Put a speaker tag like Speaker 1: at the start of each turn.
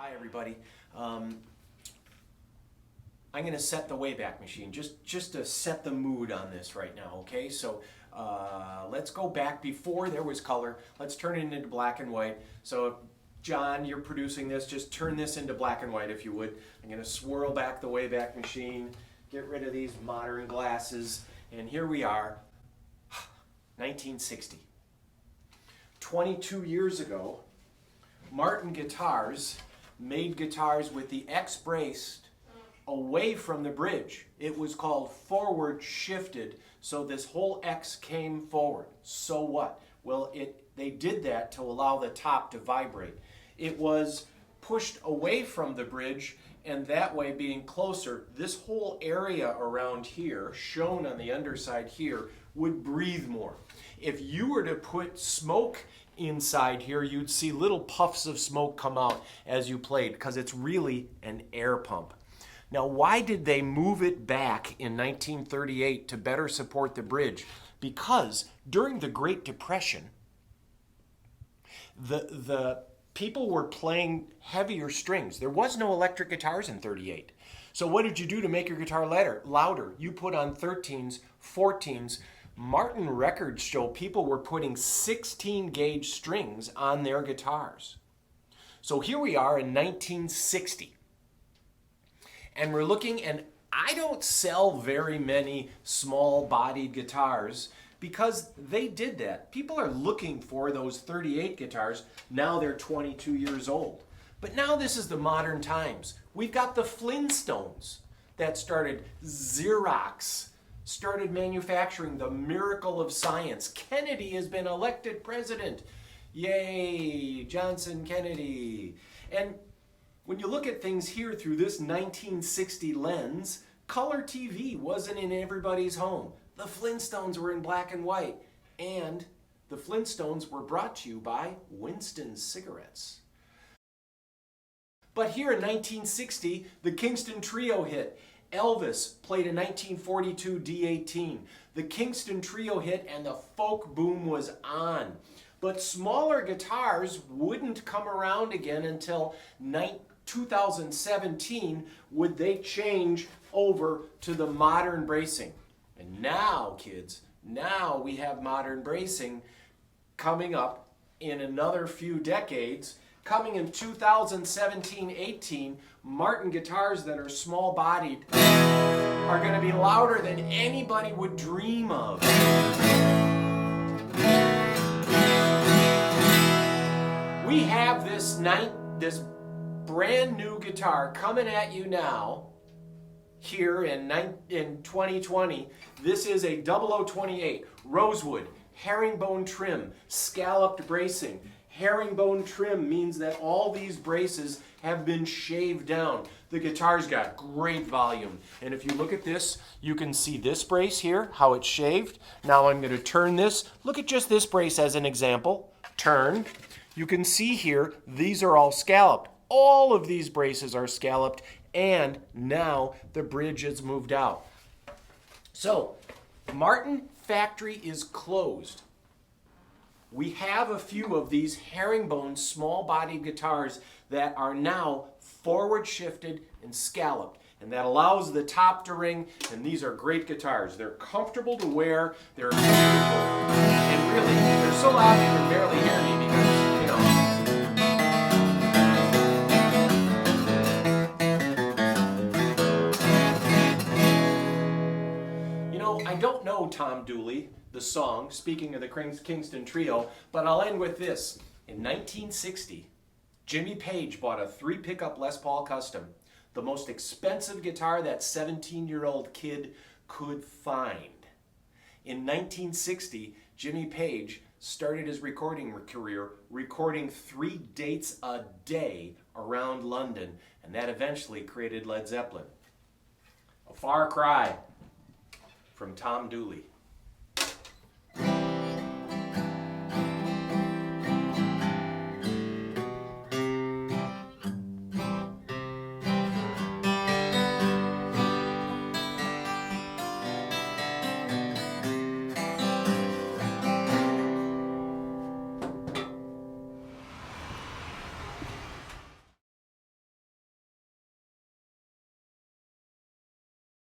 Speaker 1: Hi everybody. I'm going to set the Wayback Machine just to set the mood on this right now, okay? So let's go back before there was color. Let's turn it into black and white. So John, you're producing this. Just turn this into black and white if you would. I'm going to swirl back the Wayback Machine, get rid of these modern glasses, and here we are, 1960. 22 years ago, Martin Guitars made guitars with the X braced away from the bridge. It was called forward shifted, so this whole X came forward. So what? Well, they did that to allow the top to vibrate. It was pushed away from the bridge, and that way being closer, this whole area around here, shown on the underside here, would breathe more. If you were to put smoke inside here, you'd see little puffs of smoke come out as you played, because it's really an air pump. Now, why did they move it back in 1938 to better support the bridge? Because during the Great Depression, the people were playing heavier strings. There was no electric guitars in 38. So what did you do to make your guitar louder? You put on 13s, 14s. Martin records show people were putting 16 gauge strings on their guitars. So here we are in 1960. And we're looking, and I don't sell very many small-bodied guitars because they did that. People are looking for those 38 guitars. Now they're 22 years old. But now this is the modern times. We've got the Flintstones that started. Xerox started manufacturing the miracle of science. Kennedy has been elected president. Yay, Johnson Kennedy. And when you look at things here through this 1960 lens, color TV wasn't in everybody's home. The Flintstones were in black and white. And the Flintstones were brought to you by Winston cigarettes. But here in 1960, the Kingston Trio hit. Elvis played a 1942 D18. The Kingston Trio hit and the folk boom was on. But smaller guitars wouldn't come around again until 2017 would they change over to the modern bracing. And now, kids, now we have modern bracing coming up in another few decades. Coming in 2017-18, Martin guitars that are small-bodied are going to be louder than anybody would dream of. We have this brand new guitar coming at you now, here in 2020. This is a 0028 rosewood, herringbone trim, scalloped bracing. Herringbone trim means that all these braces have been shaved down. The guitar's got great volume. And if you look at this, you can see this brace here, how it's shaved. Now I'm going to turn this. Look at just this brace as an example. Turn. You can see here, these are all scalloped. All of these braces are scalloped, and now the bridge is moved out. So, Martin factory is closed. We have a few of these herringbone small-bodied guitars that are now forward shifted and scalloped, and that allows the top to ring, and these are great guitars. They're comfortable to wear, they're beautiful, and really, they're so loud you can barely hear me because, I don't know Tom Dooley, the song, speaking of the Kingston Trio, but I'll end with this. In 1960, Jimmy Page bought a 3-pickup Les Paul Custom, the most expensive guitar that 17-year-old kid could find. In 1960, Jimmy Page started his recording career, recording 3 dates a day around London, and that eventually created Led Zeppelin. A far cry from Tom Dooley.